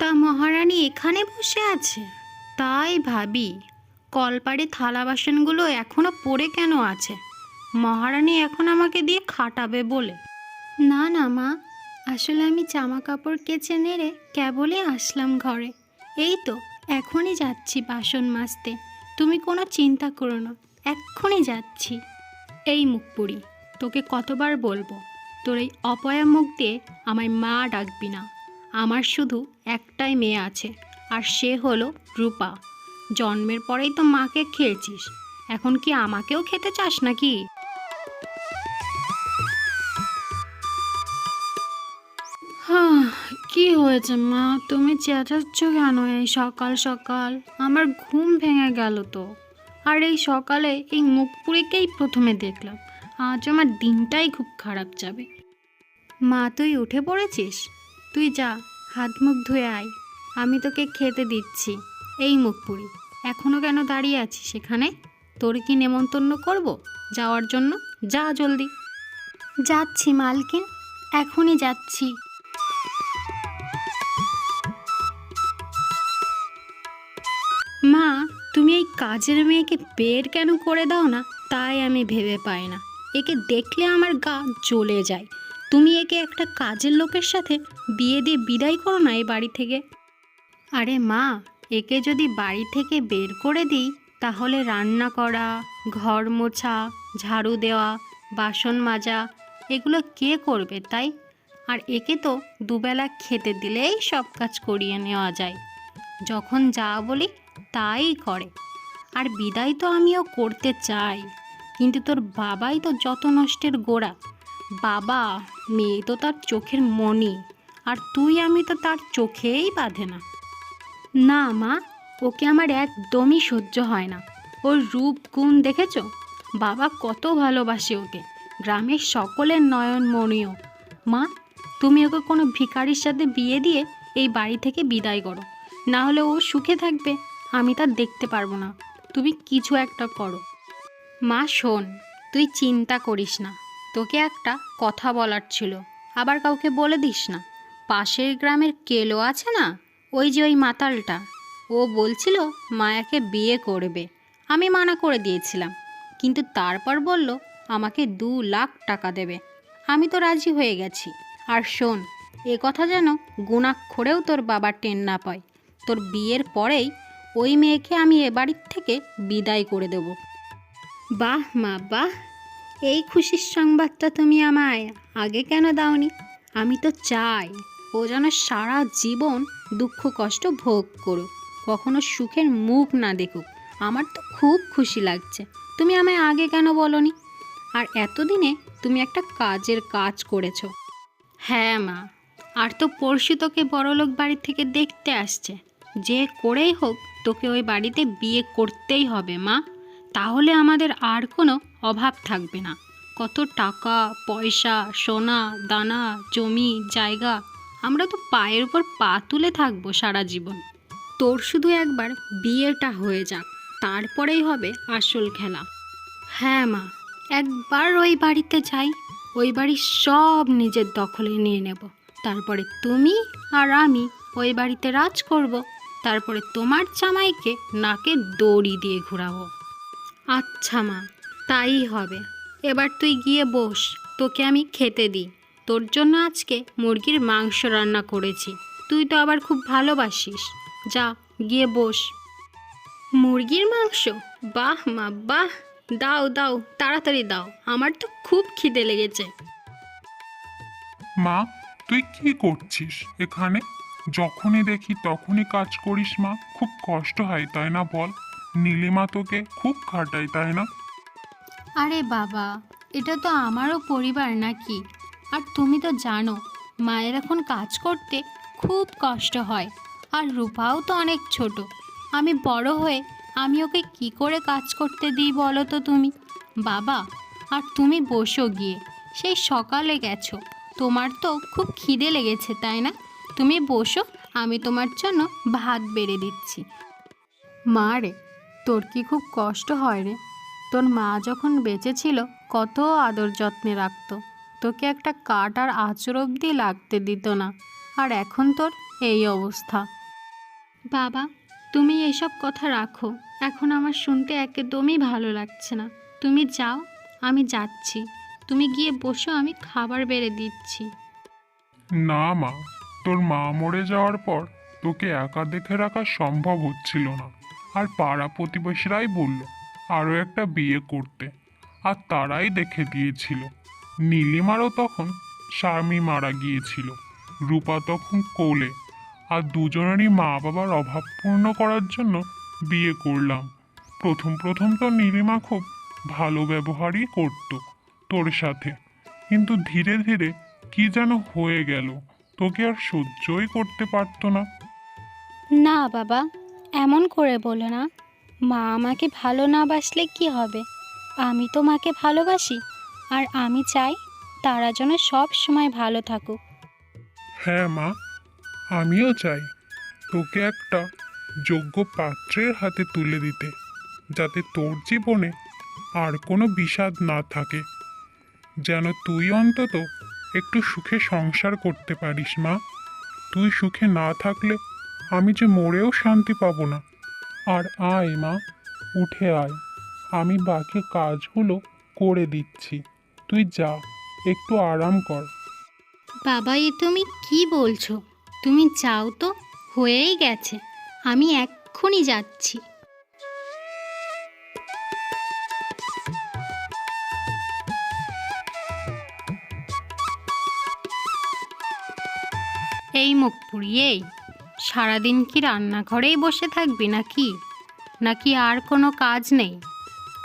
তা মহারানী এখানে বসে আছে? তাই ভাবি কলপাড়ে থালা বাসনগুলো এখনো পড়ে কেন আছে। মহারানী এখন আমাকে দিয়ে খাটাবে বলে। না না মা, আসলে আমি জামা কাপড় কেচে নেড়ে কেবলই আসলাম ঘরে। এই তো এখনই যাচ্ছি বাসন মাজতে। তুমি কোনো চিন্তা করো না, এক্ষুনি যাচ্ছি। এই মুখপুরি, তোকে কতবার বলবো তোর এই অপয়া মুখ দিয়ে আমায় মা ডাকবি না। আমার শুধু একটাই মেয়ে আছে, আর সে হলো রূপা। জন্মের পরেই তো মাকে খেয়েছিস, এখন কি আমাকেও খেতে চাস নাকি? হ্যাঁ, কি হয়েছে মা, তুমি চেঁচাচ্ছ কেন এই সকাল সকাল? আমার ঘুম ভেঙে গেল তো। আর এই সকালে এই মুখপুরীকেই প্রথমে দেখলাম। আজ আমার দিনটাই খুব খারাপ যাবে। মা তুই উঠে পড়েছিস? তুই যা, হাত মুখ ধুয়ে আয়, আমি তোকে খেতে দিচ্ছি। এই মুখপুরি, এখনো কেন দাঁড়িয়ে আছিস সেখানে? তোর কি নেমন্তন্ন করব যাওয়ার জন্য? যা জলদি। যাচ্ছি মালকিন, এখনই যাচ্ছি। মা, তুমি এই কাজের মেয়েকে বের কেন করে দাও না তাই আমি ভেবে পাই না। একে দেখলে আমার গা জ্বলে যায়। তুমি একে একটা কাজের লোকের সাথে বিয়ে দিয়ে বিদায় করো না এই বাড়ি থেকে। আরে মা, একে যদি বাড়ি থেকে বের করে দিই তাহলে রান্না করা, ঘর মোছা, ঝাড়ু দেওয়া, বাসন মাজা এগুলো কে করবে তাই? আর একে তো দুবেলা খেতে দিলেই সব কাজ করিয়ে নেওয়া যায়। যখন যা বলি তাই করে। আর বিদায় তো আমিও করতে চাই, কিন্তু তোর বাবাই তো যত নষ্টের গোড়া। বাবা, মেয়ে তো তার চোখের মণি, আর তুই আমি তো তার চোখেই বাঁধে না। না মা, ওকে আমার একদমই সহ্য হয় না। ওর রূপ গুণ দেখেছ? বাবা কত ভালোবাসে ওকে, গ্রামের সকলের নয়নমণিও। মা, তুমি ওকে কোনো ভিখারির সাথে বিয়ে দিয়ে এই বাড়ি থেকে বিদায় করো, না হলে ও সুখে থাকবে আমি তা দেখতে পারবো না। তুমি কিছু একটা করো। মা শোন, তুই চিন্তা করিস না, তোকে একটা কথা বলার ছিল, আবার কাউকে বলে দিস না। পাশের গ্রামের কেলো আছে না, ওই যে ওই মাতালটা, ও বলছিল মায়াকে বিয়ে করবে। আমি মানা করে দিয়েছিলাম, কিন্তু তারপর বলল আমাকে 2 লাখ টাকা দেবে। আমি তো রাজি হয়ে গেছি। আর শোন, এ কথা যেন গুণাক্ষরেও তোর বাবা টেন না পায়। তোর বিয়ের পরেই ওই মেয়েকে আমি এ বাড়ির থেকে বিদায় করে দেব। বাহ মা বাহ, এই খুশির সংবাদটা তুমি আমায় আগে কেন দাওনি? আমি তো চাই ও যেন সারা জীবন দুঃখ কষ্ট ভোগ করুক, কখনো সুখের মুখ না দেখুক। আমার তো খুব খুশি লাগছে, তুমি আমায় আগে কেন বলনি? আর এতদিনে তুমি একটা কাজের কাজ করেছো। হ্যাঁ মা, আর তো পরশু তোকে বড়লোক বাড়ি থেকে দেখতে আসছে। যে করেই হোক তোকে ওই বাড়িতে বিয়ে করতেই হবে মা, তাহলে আমাদের আর কোনো অভাব থাকবে না। কত টাকা পয়সা, সোনা দানা, জমি জায়গা, আমরা তো পায়ের উপর পা তুলে থাকবো সারা জীবন। তোর শুধু একবার বিয়েটা হয়ে যাক, তারপরেই হবে আসল খেলা। হ্যাঁ মা, একবার ওই বাড়িতে যাই, ওই বাড়ির সব নিজের দখলে নিয়ে নেব। তারপরে তুমি আর আমি ওই বাড়িতে রাজ করব। তারপরে তোমার জামাইকে নাকে দড়ি দিয়ে ঘোরাবো। আচ্ছা মা, তাই হবে। এবার তুই গিয়ে বস, তোকে আমি খেতে দিই। তোর জন্য আজকে মুরগির মাংস রান্না করেছি, তুই তো আবার খুব ভালোবাসিস। যা, গিয়ে বস। মুরগির মাংস? বাহ মা বাহ, দাও দাও, তাড়াতাড়ি দাও, আমার তো খুব খিদে লেগেছে। মা, তুই কি করছিস এখানে? যখনই দেখি তখনই কাজ করিস মা, খুব কষ্ট হয় তাই না বল? নীলিমা তোকে খুব খাটায় তাই না? আরে বাবা, এটা তো আমারও পরিবার নাকি? আর তুমি তো জানো মায়ের এখন কাজ করতে খুব কষ্ট হয়। আর রূপাও তো অনেক ছোট, আমি বড় হয়ে আমি ওকে কি করে কাজ করতে দিই বলো তো তুমি? বাবা, আর তুমি বসো গিয়ে, সেই সকালে গেছো, তোমার তো খুব খিদে লেগেছে তাই না? তুমি বসো, আমি তোমার জন্য ভাত বেড়ে দিচ্ছি। মা রে, তোর কি খুব কষ্ট হয় রে? তোর মা যখন বেঁচে ছিল কত আদর যত্নে রাখতো, তোকে একটা কাঠ আর আঁচড় অবধি লাগতে দিত না। আর এখন তোর এই অবস্থা। বাবা, তুমি এসব কথা রাখো, এখন আমার শুনতে একদমই ভালো লাগছে না। তুমি যাও, আমি যাচ্ছি। তুমি গিয়ে বসো, আমি খাবার বেড়ে দিচ্ছি। না মা, তোর মা মরে যাওয়ার পর তোকে একা দেখে রাখা সম্ভব হচ্ছিল না। আর পাড়া প্রতিবেশীরাই বলল আরও একটা বিয়ে করতে, আর তারাই দেখে দিয়েছিল। নীলিমারও তখন স্বামী মারা গিয়েছিল, রূপা তখন কোলে, আর দুজনেরই মা বাবার অভাব পূর্ণ করার জন্য বিয়ে করলাম। প্রথম প্রথম তো নীলিমা খুব ভালো ব্যবহারই করতো তোর সাথে, কিন্তু ধীরে ধীরে কি যেন হয়ে গেল, তোকে আর সহ্যই করতে পারতো না। না বাবা, এমন করে বলো না। মা আমাকে ভালো না বাসলে কি হবে? আমি তো মাকে ভালোবাসি, আর আমি চাই তারা যেন সব সময় ভালো থাকুক। হ্যাঁ মা, আমিও চাই তোকে একটা যোগ্য পাত্রের হাতে তুলে দিতে, যাতে তোর জীবনে আর কোনো বিষাদ না থাকে, যেন তুই অন্তত একটু সুখে সংসার করতে পারিস মা। তুই সুখে না থাকলে আমি যে মরেও শান্তি পাবো না। আর আয় মা, উঠে আয়, আমি বাকি কাজগুলো করে দিচ্ছি। তুই যা, একটু আরাম কর। বাবা, এ তুমি কি বলছো? তুমি যাও তো, হয়েই গেছে। আমি এক্ষুনি যাচ্ছি। এই মুখ পুড়িয়ে, সারাদিন কি রান্নাঘরেই বসে থাকবি নাকি? নাকি আর কোনো কাজ নেই?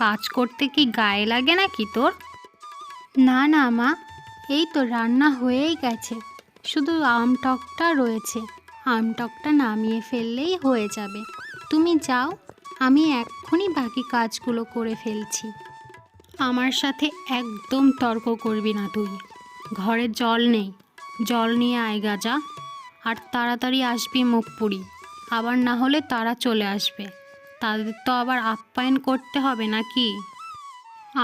কাজ করতে কি গায়ে লাগে নাকি তোর? না না মা, এই তো রান্না হয়েই গেছে, শুধু আমটকটা রয়েছে। আমটকটা নামিয়ে ফেললেই হয়ে যাবে। তুমি যাও, আমি এক্ষুনি বাকি কাজগুলো করে ফেলছি। আমার সাথে একদম তর্ক করবি না তুই। ঘরে জল নেই, জল নিয়ে আয়গা যা। আর তাড়াতাড়ি আসবি মুখ পুড়ি, আবার না হলে তারা চলে আসবে। তাদের তো আবার আপ্যায়ন করতে হবে নাকি?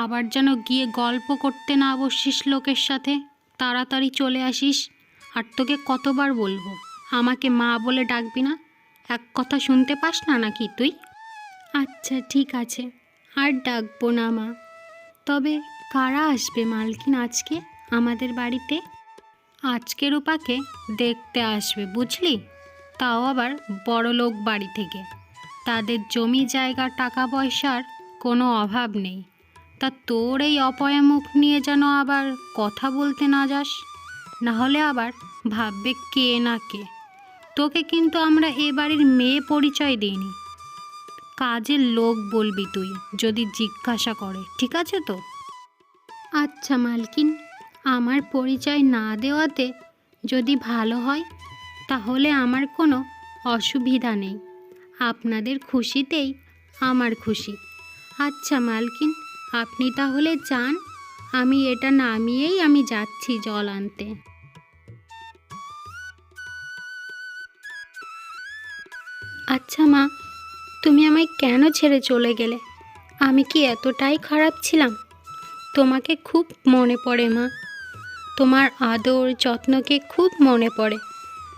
আবার যেন গিয়ে গল্প করতে না বসিস লোকের সাথে। তাড়াতাড়ি চলে আসিস। আর তোকে কতবার বলবো, আমাকে মা বলে ডাকবি না? এক কথা শুনতে পাস না নাকি তুই? আচ্ছা ঠিক আছে, আর ডাকবো না মা। তবে কারা আসবে মালকিন আজকে আমাদের বাড়িতে? আজকে রূপাকে দেখতে আসবে বুঝলি, তাও আবার বড়লোক বাড়ি থেকে। তাদের জমি জায়গা টাকা পয়সার কোনো অভাব নেই। তা তোর এই অপয়া মুখ নিয়ে যেন আবার কথা বলতে না যাস, না হলে আবার ভাববে কে না কে। তোকে কিন্তু আমরা এ বাড়ির মেয়ে পরিচয় দিইনি, কাজের লোক বলবি তুই যদি জিজ্ঞাসা করে, ঠিক আছে তো? আচ্ছা মালকিন, আমার পরিচয় না দেওয়াতে যদি ভালো হয় তাহলে আমার কোনো অসুবিধা নেই। আপনাদের খুশিতেই আমার খুশি। আচ্ছা মালকিন, আপনি তাহলে যান, আমি এটা নামিয়েই আমি যাচ্ছি জল আনতে। আচ্ছা মা, তুমি আমায় কেন ছেড়ে চলে গেলে? আমি কি এতটাই খারাপ ছিলাম? তোমাকে খুব মনে পড়ে মা, তোমার আদর যত্নকে খুব মনে পড়ে।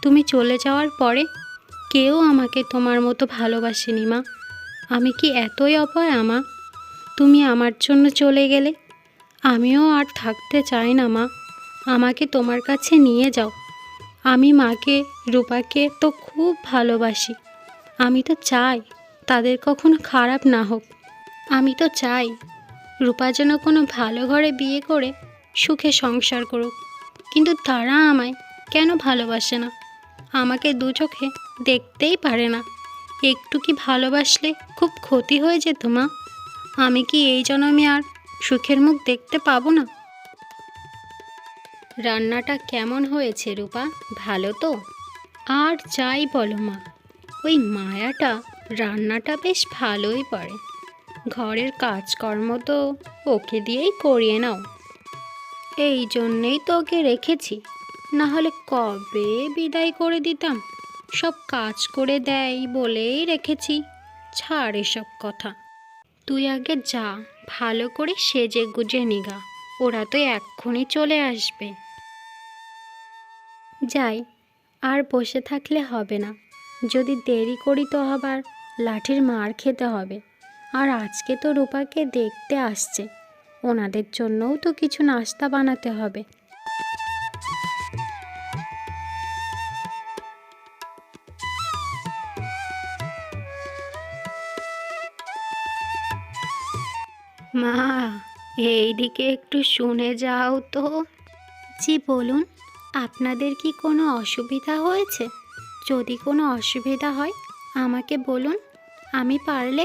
তুমি চলে যাওয়ার পরে কেউ আমাকে তোমার মতো ভালোবাসেনি মা। আমি কি এতই অপয়া মা? তুমি আমার জন্য চলে গেলে। আমিও আর থাকতে চাই না মা, আমাকে তোমার কাছে নিয়ে যাও। আমি মাকে, রূপাকে তো খুব ভালোবাসি। আমি তো চাই তাদের কখনো খারাপ না হোক। আমি তো চাই রূপা যেন কোনো ভালো ঘরে বিয়ে করে সুখে সংসার করুক। কিন্তু তারা আমায় কেন ভালোবাসে না? আমাকে দু চোখে দেখতেই পারে না। একটু কি ভালোবাসলে খুব ক্ষতি হয়ে যেত মা। আমি কি এই জন্মে আর সুখের মুখ দেখতে পাবো না? রান্নাটা কেমন হয়েছে রূপা, ভালো তো? আর যাই বলো মা, ওই মায়াটা রান্নাটা বেশ ভালোই পারে। ঘরের কাজকর্ম তো ওকে দিয়েই করিয়ে নাও। এই জন্যেই তো ওকে রেখেছি, না হলে কবে বিদায় করে দিতাম। সব কাজ করে দেয় বলেই রেখেছি। ছাড় এসব কথা। তুই আগে যা, ভালো করে সেজে গুজে নিগা, ওরা তো এক্ষুনি চলে আসবে। যাই, আর বসে থাকলে হবে না, যদি দেরি করি তো আবার লাঠির মার খেতে হবে। আর আজকে তো রূপাকে দেখতে আসছে, ওনাদের জন্যও তো কিছু নাস্তা বানাতে হবে। মা, এইদিকে একটু শুনে যাও তো। জি বলুন, আপনাদের কি কোনো অসুবিধা হয়েছে? যদি কোনো অসুবিধা হয় আমাকে বলুন, আমি পারলে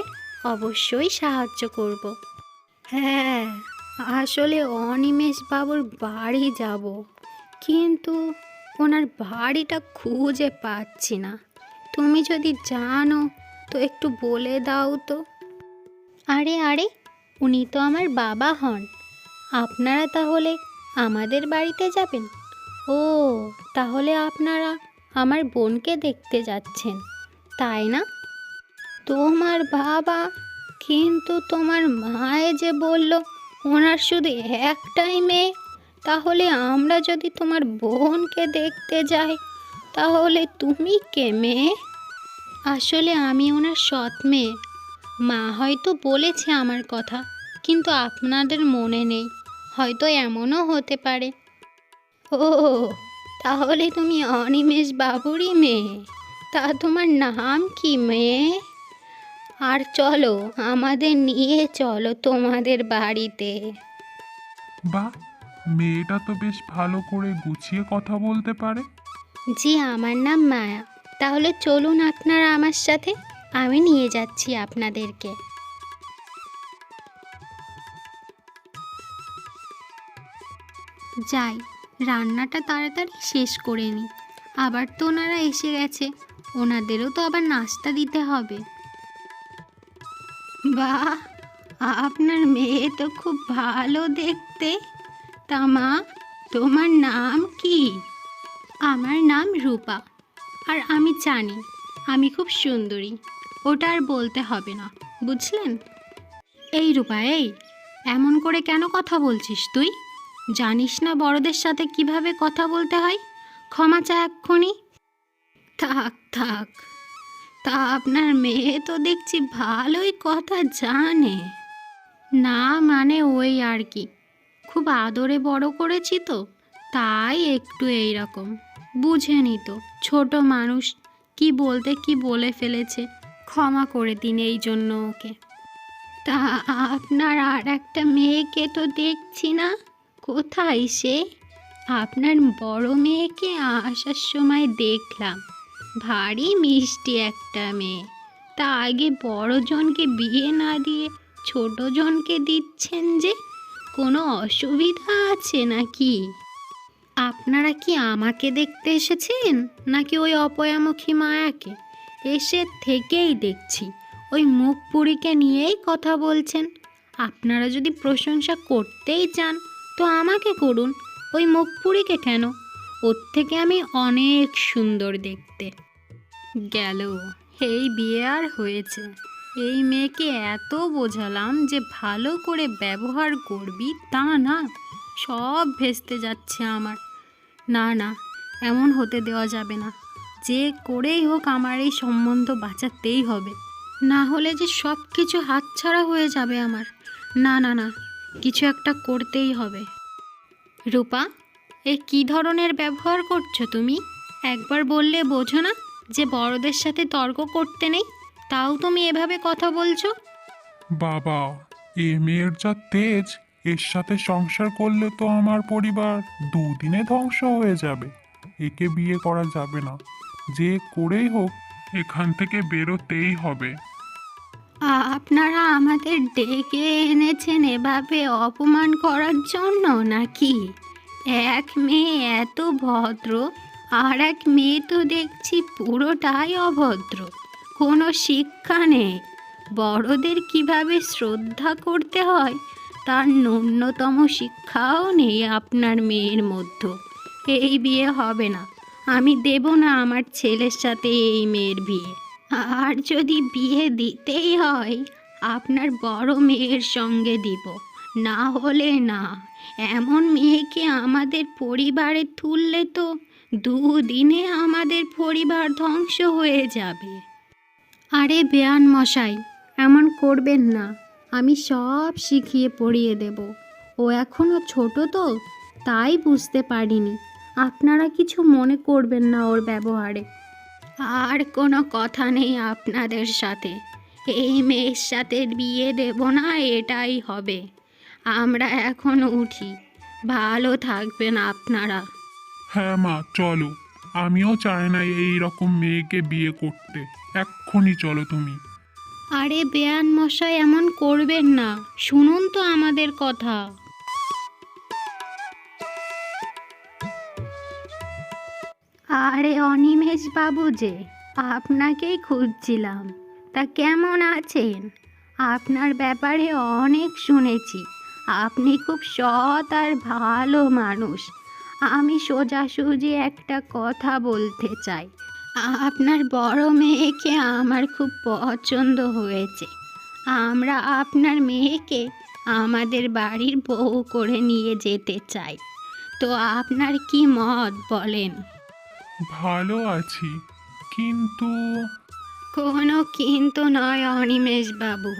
অবশ্যই সাহায্য করব। হ্যাঁ, আসলে অনিমেষ বাবুর বাড়ি যাব, কিন্তু ওনার বাড়িটা খুঁজে পাচ্ছি না। তুমি যদি জানো তো একটু বলে দাও তো। আরে আরে, উনি তো আমার বাবা হন। আপনারা তাহলে আমাদের বাড়িতে যাবেন? ও, তাহলে আপনারা আমার বোনকে দেখতে যাচ্ছেন, তাই না? তোমার বাবা, কিন্তু তোমার মায়ে যে বলল ওনার শুধু একটাই মেয়ে, তাহলে আমরা যদি তোমার বোনকে দেখতে যাই তাহলে তুমি কে মেয়ে? আসলে আমি ওনার সৎ মেয়ে। মা হয়তো বলেছে আমার কথা, কিন্তু আপনাদের মনে নেই, হয়তো এমনও হতে পারে। ও, তাহলে তুমি অনিমেষ বাবুরই মেয়ে? তা তোমার নাম কি মেয়ে? আর চলো, আমাদের নিয়ে চলো তোমাদের বাড়িতে। বাহ, মেয়েটা তো বেশ ভালো করে গুছিয়ে কথা বলতে পারে। জি, আমার নাম মায়া। তাহলে চলুন আপনারা আমার সাথে, আমি নিয়ে যাচ্ছি আপনাদেরকে। যাই, রান্নাটা তাড়াতাড়ি শেষ করে নিই। আবার তো ওনারা এসে গেছে, ওনাদেরও তো আবার নাস্তা দিতে হবে। বাহ, আপনার মেয়ে তো খুব ভালো দেখতে। তা মা, তোমার নাম কি? আমার নাম রূপা, আর আমি জানি আমি খুব সুন্দরী, ওটা আর বলতে হবে না, বুঝলেন? এই রূপা, এই এমন করে কেন কথা বলছিস তুই? জানিস না বড়দের সাথে কিভাবে কথা বলতে হয়? ক্ষমা চা এক্ষুনি। থাক থাক, তা আপনার মেয়ে তো দেখছি ভালোই কথা জানে। না মানে ওই আর কি, খুব আদরে বড় করেছি তো, তাই একটু এই রকম, বুঝেনি তো, ছোট মানুষ, কি বলতে কি বলে ফেলেছে, ক্ষমা করে দিন এই জন্য ওকে। তা আপনার আর একটা মেয়েকে তো দেখছি না, কোথায় সে? আপনার বড় মেয়েকে আসার সময় দেখলাম, ভারী মিষ্টি একটা মেয়ে। তা আগে বড়জনকে বিয়ে না দিয়ে ছোটজনকে দিচ্ছেন যে, কোনো অসুবিধা আছে নাকি? আপনারা কি আমাকে দেখতে এসেছেন, নাকি ওই অপয়ামুখী মায়াকে? এসে থেকেই দেখছি ওই মুখ পুরীকে নিয়েই কথা বলছেন। আপনারা যদি প্রশংসা করতেই চান তো আমাকে করুন, ওই মুখ পুরীকে কেন? ওর থেকে আমি অনেক সুন্দর দেখতে। গেল, এই বিয়ে আর হয়েছে? এই মেয়েকে এত বোঝালাম যে ভালো করে ব্যবহার করবি, তা না, সব ভেস্তে যাচ্ছে আমার। না না, এমন হতে দেওয়া যাবে না, যে করেই হোক আমার এই সম্বন্ধ বাঁচাতেই হবে, না হলে যে সব কিছু হাতছাড়া হয়ে যাবে আমার। না না না, কিছু একটা করতেই হবে। রূপা, এ কী ধরনের ব্যবহার করছো তুমি? একবার বললে বোঝো না যে বড়দের সাথে তর্ক করতে নেই, তাও তুমি এভাবে কথা বলছো? বাবা, এ মেয়ের যা তেজ, এর সাথে সংসার করলে তো আমার পরিবার দুদিনে ধ্বংস হয়ে যাবে। একে বিয়ে করা যাবে না, যে করেই হোক এখান থেকে বেরোতেই হবে। আপনারা আমাদের ডেকে এনেছেন এভাবে অপমান করার জন্য নাকি? এক মেয়ে এত ভদ্র, আর এক মেয়ে তো দেখছি পুরোটাই অভদ্র, কোনো শিক্ষা নেই। বড়দের কিভাবে শ্রদ্ধা করতে হয় তার ন্যূনতম শিক্ষাও নেই আপনার মেয়ের মধ্যে। এই বিয়ে হবে না, আমি দেব না আমার ছেলের সাথে এই মেয়ের বিয়ে। আর যদি বিয়ে দিতেই হয় আপনার বড় মেয়ের সঙ্গে দিব, না হলে না। এমন মেয়েকে আমাদের পরিবারে তুললে তো দুদিনে আমাদের পরিবার ধ্বংস হয়ে যাবে। আরে বেয়ান মশাই, এমন করবেন না। আমি সব শিখিয়ে পড়িয়ে দেব। ও এখনো ছোট তো, তাই বুঝতে পারিনি। আপনারা কিছু মনে করবেন না ওর ব্যবহারে। আর কোনো কথা নেই আপনাদের সাথে। এই মেয়ের সাথে বিয়ে দেব না, এটাই হবে। আমরা এখন উঠি। ভালো থাকবেন আপনারা। হ্যাঁ মা, চলো। আমিও চাই না এই রকম মেয়েকে বিয়ে করতে। এক্ষুনি চলো তুমি। আরে বেয়ান মশাই, এমন করবেন না। শুনুন তো আমাদের কথা। আরে অনিমেষ বাবু যে, আপনাকেই খুঁজছিলাম। তা কেমন আছেন? আপনার ব্যাপারে অনেক শুনেছি। আপনি খুব সৎ আর ভালো মানুষ। আমি সোজাসুজি একটা কথা বলতে চাই। আপনার বড় মেয়েকে আমার খুব পছন্দ হয়েছে। আমরা আপনার মেয়েকে আমাদের বাড়ির বউ করে নিয়ে যেতে চাই। তো আপনার কি মত বলেন? ভালো আছি, কিন্তু কোনো কিন্তু নয় অনিমেষ বাবু।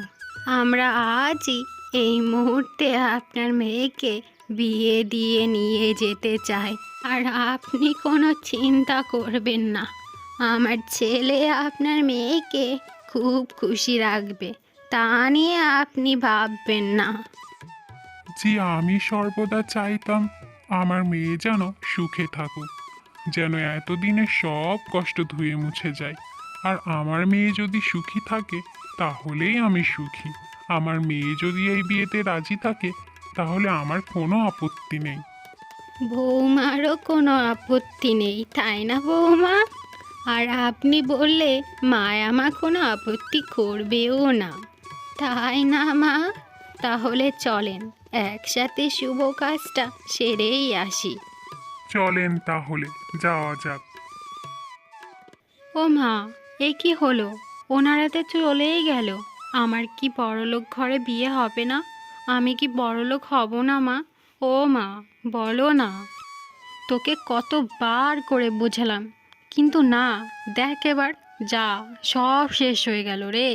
আমরা আজই এই মুহূর্তে আপনার মেয়েকে বিয়ে দিয়ে নিয়ে যেতে চাই। আর আপনি কোনো চিন্তা করবেন না। আমার ছেলে আপনার মেয়েকে খুব খুশি রাখবে। তা নিয়ে আপনি ভাববেন না। যে আমি সর্বদা চাইতাম আমার মেয়ে যেন সুখে থাকুক, যেন এতদিনের সব কষ্ট ধুয়ে মুছে যায়। আর আমার মেয়ে যদি সুখী থাকে তাহলেই আমি সুখী। আমার মেয়ে যদি এই বিয়েতে রাজি থাকে তাহলে আমার কোনো আপত্তি নেই। বৌমারও কোনো আপত্তি নেই, তাই না বৌমা? আর আপনি বললে মায়ামা কোনো আপত্তি করবেও না, তাই না মা? তাহলে চলেন একসাথে শুভ কাজটা সেরেই আসি। চলেন তাহলে, যাওয়া যাক। ও মা, এ কি হলো? ওনারা তো চলেই গেল। আমার কি বড়লোক ঘরে বিয়ে হবে না? আমি কি বড়লোক হব না মা? ও মা, বলো না। তোকে কতবার করে বোঝালাম, কিন্তু না। দেখ এবার, যা, সব শেষ হয়ে গেল রে।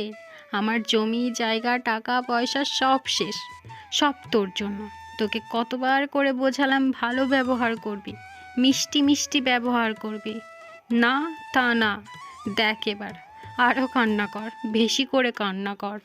আমার জমি জায়গা টাকা পয়সা সব শেষ। সব তোর জন্য। তোকে কতবার করে বোঝালাম ভালো ব্যবহার করবি, মিষ্টি মিষ্টি ব্যবহার করবি। না, তা না। দেখ এবার, আরও কান্না কর, বেশি করে কান্না কর।